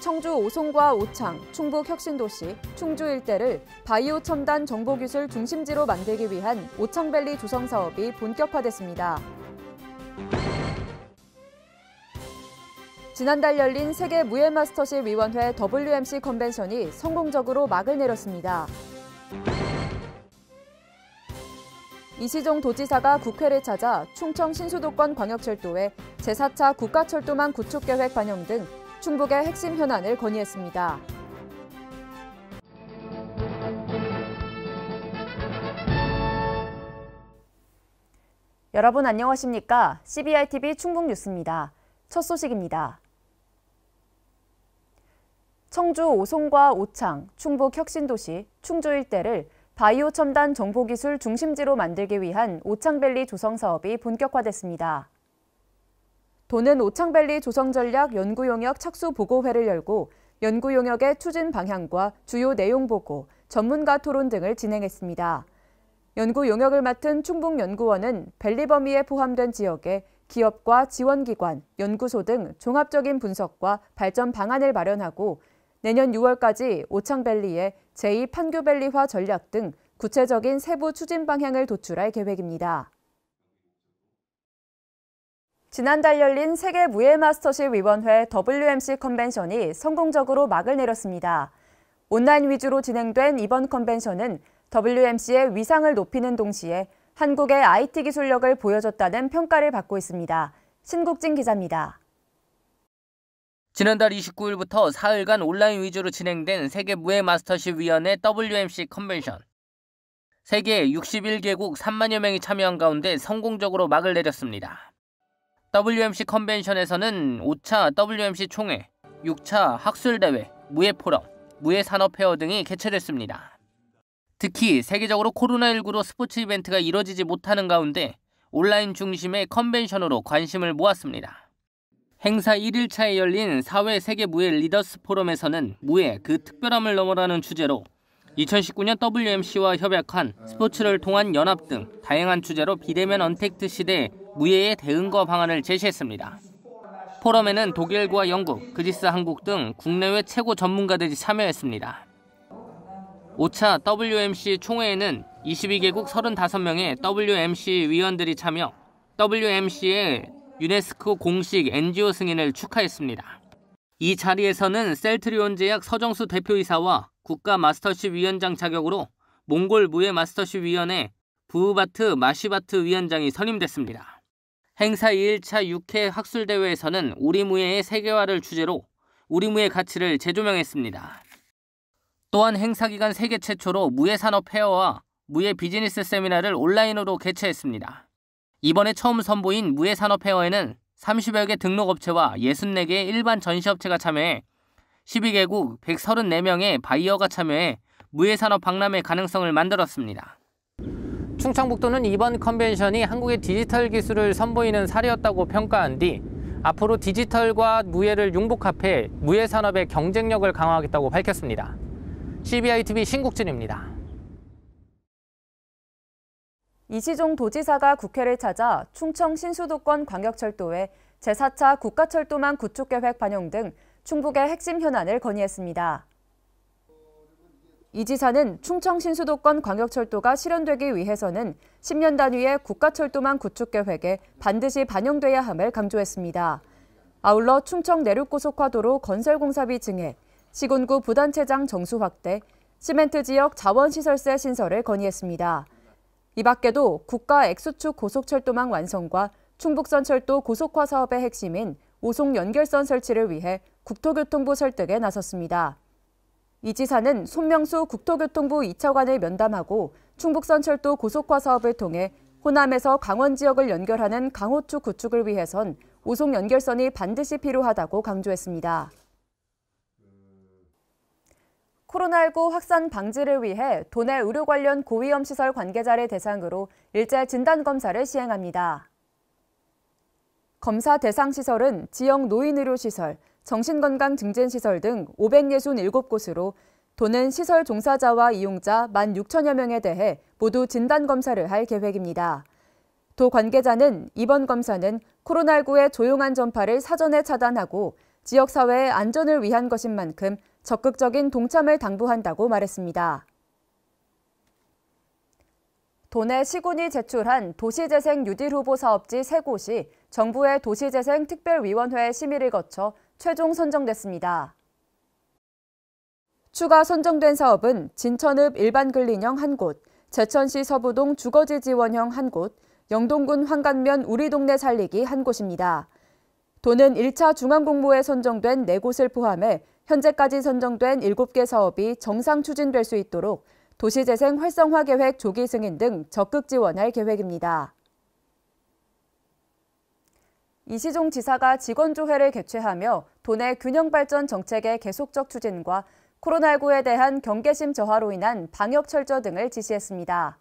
청주 오송과 오창, 충북 혁신도시, 충주 일대를 바이오 첨단 정보기술 중심지로 만들기 위한 오창밸리 조성 사업이 본격화됐습니다. 지난달 열린 세계 무예마스터십 위원회 WMC 컨벤션이 성공적으로 막을 내렸습니다. 이시종 도지사가 국회를 찾아 충청 신수도권 광역철도에 제4차 국가철도망 구축계획 반영 등 충북의 핵심 현안을 건의했습니다. 여러분 안녕하십니까? CBI-TV 충북뉴스입니다. 첫 소식입니다. 청주 오송과 오창, 충북 혁신도시, 충주 일대를 바이오 첨단 정보기술 중심지로 만들기 위한 오창밸리 조성 사업이 본격화됐습니다. 도는 오창밸리 조성 전략 연구용역 착수 보고회를 열고 연구용역의 추진 방향과 주요 내용 보고, 전문가 토론 등을 진행했습니다. 연구용역을 맡은 충북연구원은 밸리 범위에 포함된 지역에 기업과 지원기관, 연구소 등 종합적인 분석과 발전 방안을 마련하고 내년 6월까지 오창밸리의 제2판교밸리화 전략 등 구체적인 세부 추진 방향을 도출할 계획입니다. 지난달 열린 세계 무예마스터십 위원회 WMC 컨벤션이 성공적으로 막을 내렸습니다. 온라인 위주로 진행된 이번 컨벤션은 WMC의 위상을 높이는 동시에 한국의 IT 기술력을 보여줬다는 평가를 받고 있습니다. 신국진 기자입니다. 지난달 29일부터 사흘간 온라인 위주로 진행된 세계 무예마스터십 위원회 WMC 컨벤션. 세계 61개국 3만여 명이 참여한 가운데 성공적으로 막을 내렸습니다. WMC 컨벤션에서는 5차 WMC 총회, 6차 학술대회, 무예포럼, 무예산업페어 등이 개최됐습니다. 특히 세계적으로 코로나19로 스포츠 이벤트가 이뤄지지 못하는 가운데 온라인 중심의 컨벤션으로 관심을 모았습니다. 행사 1일차에 열린 4회 세계 무예 리더스 포럼에서는 무예 그 특별함을 넘어라는 주제로 2019년 WMC와 협약한 스포츠를 통한 연합 등 다양한 주제로 비대면 언택트 시대 무예의 대응과 방안을 제시했습니다. 포럼에는 독일과 영국, 그리스, 한국 등 국내외 최고 전문가들이 참여했습니다. 5차 WMC 총회에는 22개국 35명의 WMC 위원들이 참여, WMC의 유네스코 공식 NGO 승인을 축하했습니다. 이 자리에서는 셀트리온 제약 서정수 대표이사와 국가 마스터십 위원장 자격으로 몽골 무예 마스터십 위원회 부우바트 마시바트 위원장이 선임됐습니다. 행사 2일차 6회 학술대회에서는 우리 무예의 세계화를 주제로 우리 무예 가치를 재조명했습니다. 또한 행사 기간 세계 최초로 무예산업 페어와 무예 비즈니스 세미나를 온라인으로 개최했습니다. 이번에 처음 선보인 무예산업 페어에는 30여 개 등록업체와 64개의 일반 전시업체가 참여해 12개국 134명의 바이어가 참여해 무예산업 박람회 가능성을 만들었습니다. 충청북도는 이번 컨벤션이 한국의 디지털 기술을 선보이는 사례였다고 평가한 뒤 앞으로 디지털과 무예를 융복합해 무예산업의 경쟁력을 강화하겠다고 밝혔습니다. CBI-TV 신국진입니다. 이시종 도지사가 국회를 찾아 충청 신수도권 광역철도에 제4차 국가철도망 구축계획 반영 등 충북의 핵심 현안을 건의했습니다. 이 지사는 충청 신수도권 광역철도가 실현되기 위해서는 10년 단위의 국가철도망 구축계획에 반드시 반영돼야 함을 강조했습니다. 아울러 충청 내륙고속화도로 건설공사비 증액, 시군구 부단체장 정수 확대, 시멘트 지역 자원시설세 신설을 건의했습니다. 이 밖에도 국가 X축 고속철도망 완성과 충북선철도 고속화 사업의 핵심인 오송 연결선 설치를 위해 국토교통부 설득에 나섰습니다. 이 지사는 손명수 국토교통부 2차관을 면담하고 충북선철도 고속화 사업을 통해 호남에서 강원 지역을 연결하는 강호축 구축을 위해선 오송 연결선이 반드시 필요하다고 강조했습니다. 코로나19 확산 방지를 위해 도내 의료 관련 고위험 시설 관계자를 대상으로 일제 진단검사를 시행합니다. 검사 대상 시설은 지역 노인의료시설, 정신건강증진시설 등 567곳으로 도는 시설 종사자와 이용자 16,000여 명에 대해 모두 진단검사를 할 계획입니다. 도 관계자는 이번 검사는 코로나19의 조용한 전파를 사전에 차단하고 지역사회의 안전을 위한 것인 만큼 적극적인 동참을 당부한다고 말했습니다. 도내 시군이 제출한 도시재생 뉴딜 후보 사업지 3곳이 정부의 도시재생 특별위원회 심의를 거쳐 최종 선정됐습니다. 추가 선정된 사업은 진천읍 일반근린형 1곳, 제천시 서부동 주거지 지원형 1곳, 영동군 황간면 우리 동네 살리기 1곳입니다. 도는 1차 중앙공모에 선정된 4곳을 포함해 현재까지 선정된 7개 사업이 정상 추진될 수 있도록 도시재생 활성화 계획 조기 승인 등 적극 지원할 계획입니다. 이시종 지사가 직원조회를 개최하며 도내 균형발전 정책의 계속적 추진과 코로나19에 대한 경계심 저하로 인한 방역 철저 등을 지시했습니다.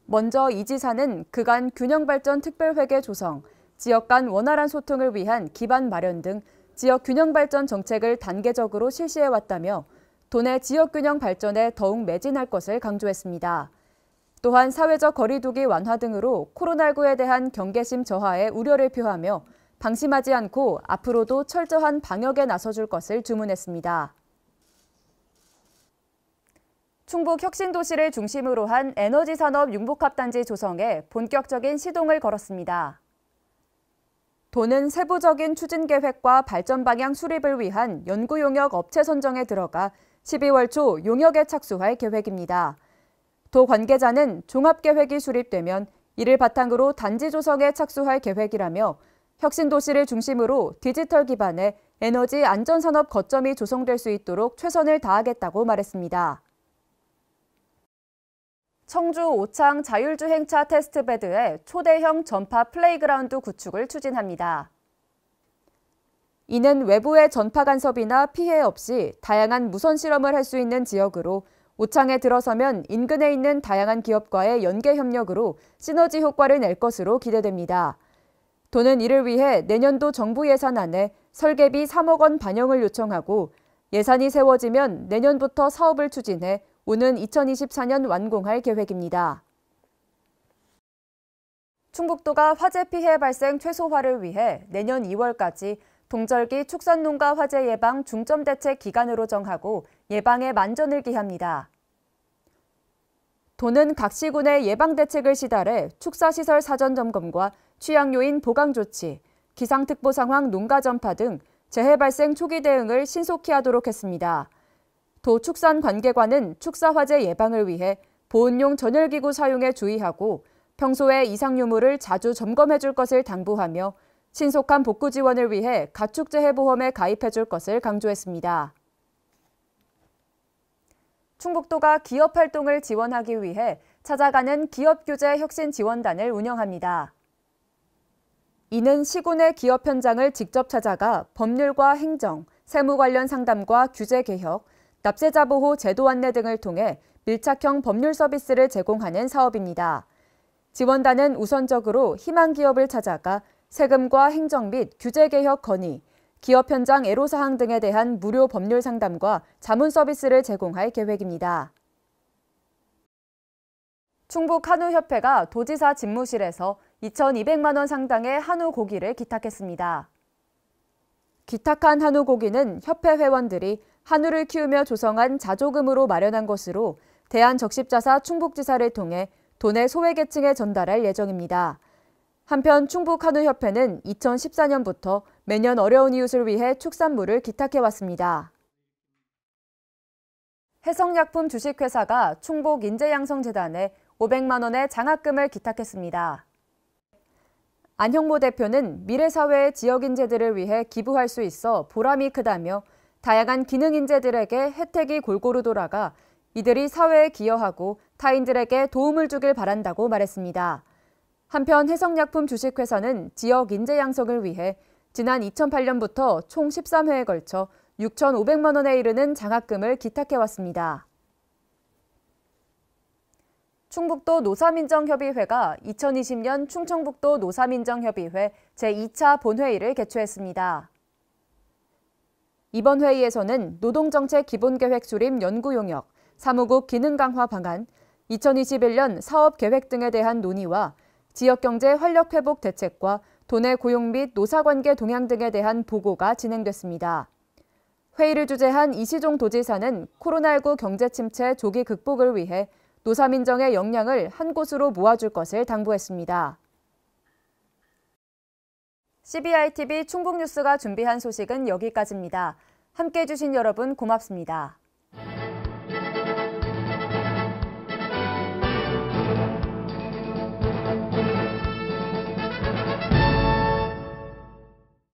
먼저 이 지사는 그간 균형발전 특별회계 조성, 지역 간 원활한 소통을 위한 기반 마련 등 지역 균형발전 정책을 단계적으로 실시해왔다며 도내 지역균형 발전에 더욱 매진할 것을 강조했습니다. 또한 사회적 거리두기 완화 등으로 코로나19에 대한 경계심 저하에 우려를 표하며 방심하지 않고 앞으로도 철저한 방역에 나서줄 것을 주문했습니다. 충북 혁신도시를 중심으로 한 에너지산업 융복합단지 조성에 본격적인 시동을 걸었습니다. 도는 세부적인 추진 계획과 발전 방향 수립을 위한 연구 용역 업체 선정에 들어가 12월 초 용역에 착수할 계획입니다. 도 관계자는 종합계획이 수립되면 이를 바탕으로 단지 조성에 착수할 계획이라며 혁신도시를 중심으로 디지털 기반의 에너지 안전산업 거점이 조성될 수 있도록 최선을 다하겠다고 말했습니다. 청주 오창 자율주행차 테스트베드에 초대형 전파 플레이그라운드 구축을 추진합니다. 이는 외부의 전파 간섭이나 피해 없이 다양한 무선 실험을 할 수 있는 지역으로 오창에 들어서면 인근에 있는 다양한 기업과의 연계 협력으로 시너지 효과를 낼 것으로 기대됩니다. 도는 이를 위해 내년도 정부 예산안에 설계비 3억 원 반영을 요청하고 예산이 세워지면 내년부터 사업을 추진해 오는 2024년 완공할 계획입니다. 충북도가 화재 피해 발생 최소화를 위해 내년 2월까지 동절기 축산농가 화재 예방 중점 대책 기간으로 정하고 예방에 만전을 기합니다. 도는 각 시군의 예방 대책을 시달해 축사시설 사전 점검과 취약 요인 보강 조치, 기상특보 상황 농가 전파 등 재해 발생 초기 대응을 신속히 하도록 했습니다. 도 축산 관계관은 축사 화재 예방을 위해 보온용 전열기구 사용에 주의하고 평소에 이상 유무를 자주 점검해 줄 것을 당부하며 신속한 복구 지원을 위해 가축재해보험에 가입해 줄 것을 강조했습니다. 충북도가 기업 활동을 지원하기 위해 찾아가는 기업규제 혁신지원단을 운영합니다. 이는 시군의 기업 현장을 직접 찾아가 법률과 행정, 세무 관련 상담과 규제 개혁, 납세자 보호 제도 안내 등을 통해 밀착형 법률 서비스를 제공하는 사업입니다. 지원단은 우선적으로 희망 기업을 찾아가 세금과 행정 및 규제 개혁 건의, 기업 현장 애로사항 등에 대한 무료 법률 상담과 자문 서비스를 제공할 계획입니다. 충북 한우협회가 도지사 집무실에서 2,200만 원 상당의 한우 고기를 기탁했습니다. 기탁한 한우 고기는 협회 회원들이 한우를 키우며 조성한 자조금으로 마련한 것으로 대한적십자사 충북지사를 통해 도내 소외계층에 전달할 예정입니다. 한편 충북한우협회는 2014년부터 매년 어려운 이웃을 위해 축산물을 기탁해왔습니다. 해성약품 주식회사가 충북인재양성재단에 500만 원의 장학금을 기탁했습니다. 안형모 대표는 미래사회의 지역인재들을 위해 기부할 수 있어 보람이 크다며 다양한 기능인재들에게 혜택이 골고루 돌아가 이들이 사회에 기여하고 타인들에게 도움을 주길 바란다고 말했습니다. 한편 해성약품 주식회사는 지역 인재 양성을 위해 지난 2008년부터 총 13회에 걸쳐 6,500만 원에 이르는 장학금을 기탁해왔습니다. 충북도 노사민정협의회가 2020년 충청북도 노사민정협의회 제2차 본회의를 개최했습니다. 이번 회의에서는 노동정책 기본계획 수립 연구 용역, 사무국 기능 강화 방안, 2021년 사업 계획 등에 대한 논의와 지역경제 활력 회복 대책과 도내 고용 및 노사관계 동향 등에 대한 보고가 진행됐습니다. 회의를 주재한 이시종 도지사는 코로나19 경제 침체 조기 극복을 위해 노사민정의 역량을 한 곳으로 모아줄 것을 당부했습니다. CBI TV 충북뉴스가 준비한 소식은 여기까지입니다. 함께해 주신 여러분 고맙습니다.